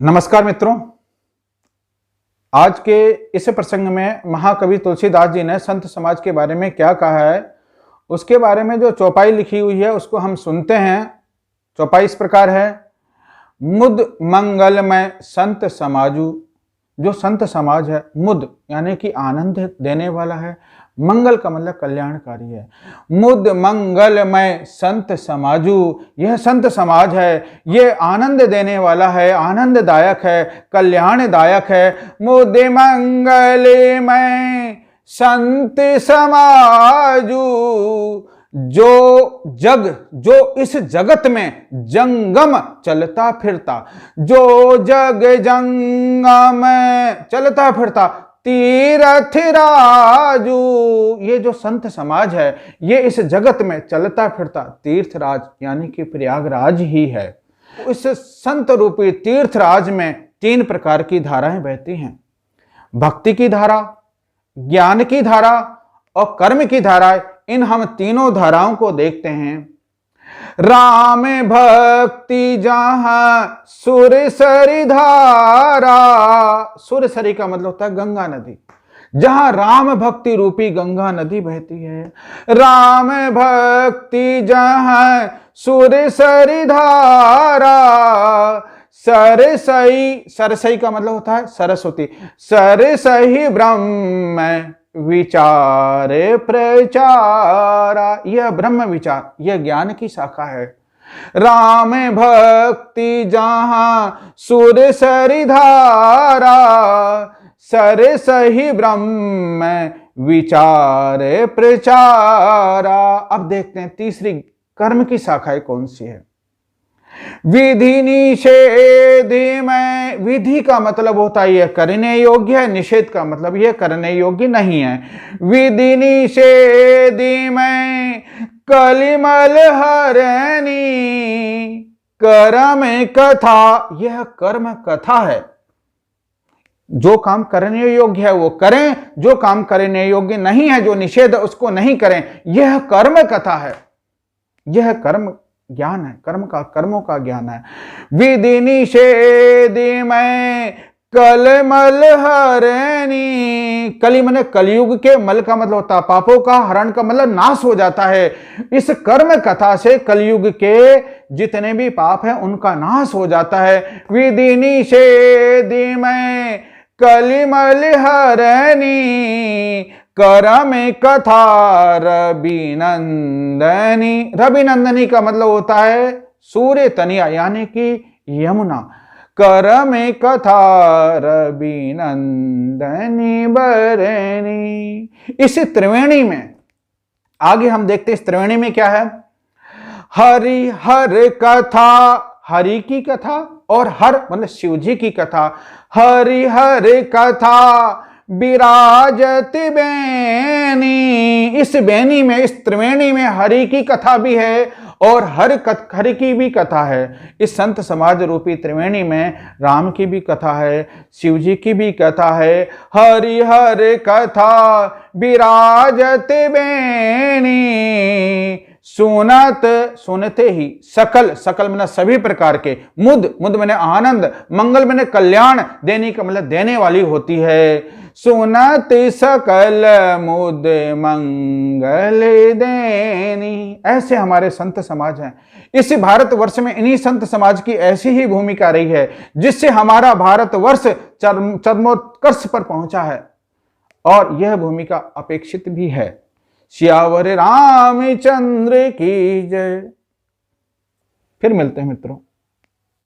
नमस्कार मित्रों, आज के इस प्रसंग में महाकवि तुलसीदास जी ने संत समाज के बारे में क्या कहा है, उसके बारे में जो चौपाई लिखी हुई है उसको हम सुनते हैं। चौपाई इस प्रकार है। मुद मंगलमय संत समाजू। जो संत समाज है, मुद यानी कि आनंद देने वाला है, मंगल का मतलब कल्याणकारी है। मुद मंगलमय संत समाजू, यह संत समाज है, ये आनंद देने वाला है, आनंददायक है, कल्याणदायक है। मुद मंगलमय संत समाजू, जो इस जगत में जंगम चलता फिरता, जो जग जंगम चलता फिरता तीर्थ राजू। ये जो संत समाज है, ये इस जगत में चलता फिरता तीर्थराज यानी कि प्रयागराज ही है। इस संत रूपी तीर्थराज में 3 प्रकार की धाराएं बहती हैं। भक्ति की धारा, ज्ञान की धारा और कर्म की धारा। इन हम तीनों धाराओं को देखते हैं। राम भक्ति जहां सुरसरी धारा, सुरसरी का मतलब होता है गंगा नदी। जहां राम भक्ति रूपी गंगा नदी बहती है, राम भक्ति जहां सुरसरी धारा, सरसई, सरसई का मतलब होता है सरस्वती, सरसई ब्रह्म विचार प्रचारा। यह ब्रह्म विचार, यह ज्ञान की शाखा है। राम भक्ति जहां सुरसरी धारा, सरसहि ब्रह्म विचार प्रचारा। अब देखते हैं तीसरी कर्म की शाखा कौन सी है। विधि निषेध में, विधि का मतलब होता है यह करने योग्य है, निषेध का मतलब यह करने योग्य नहीं है। विधि निषेध में कलिमल हरणी, कर्म कथा, यह कर्म कथा है। जो काम करने योग्य है वो करें, जो काम करने योग्य नहीं है, जो निषेध उसको नहीं करें, यह कर्म कथा है। यह कर्म ज्ञान है, कर्मों का ज्ञान है। विधि निषेध में कलमल हरणी, कली मतलब कलयुग के, मल का मतलब होता है पापों का, हरण का मतलब नाश हो जाता है। इस कर्म कथा से कलयुग के जितने भी पाप हैं उनका नाश हो जाता है। विधि निषेध में कलिमल हरणी, करम कथा रविनंदनी। रविनंदनी का मतलब होता है सूर्य तनिया यानी कि यमुना। करम कथा रविनंदनी बरनी। इस त्रिवेणी में आगे हम देखते हैं, इस त्रिवेणी में क्या है। हरि हर कथा, हरि की कथा, और हर मतलब शिव जी की कथा। हरि हर कथा विराजत बेनी। इस बेनी में, इस त्रिवेणी में हरि की कथा भी है और हरि की भी कथा है। इस संत समाज रूपी त्रिवेणी में राम की भी कथा है, शिव जी की भी कथा है। हरि हर कथा विराजत बेनी, सुनत, सुनते ही, सकल, सकल मतलब सभी प्रकार के, मुद, मुद मैंने आनंद, मंगल मैंने कल्याण, देने का मतलब देने वाली होती है। सुनत सकल मुद मंगल देनी। ऐसे हमारे संत समाज हैं। इस भारतवर्ष में इन्हीं संत समाज की ऐसी ही भूमिका रही है जिससे हमारा भारतवर्ष चरमोत्कर्ष पर पहुंचा है, और यह भूमिका अपेक्षित भी है। सियावर रामचंद्र की जय। फिर मिलते हैं मित्रों।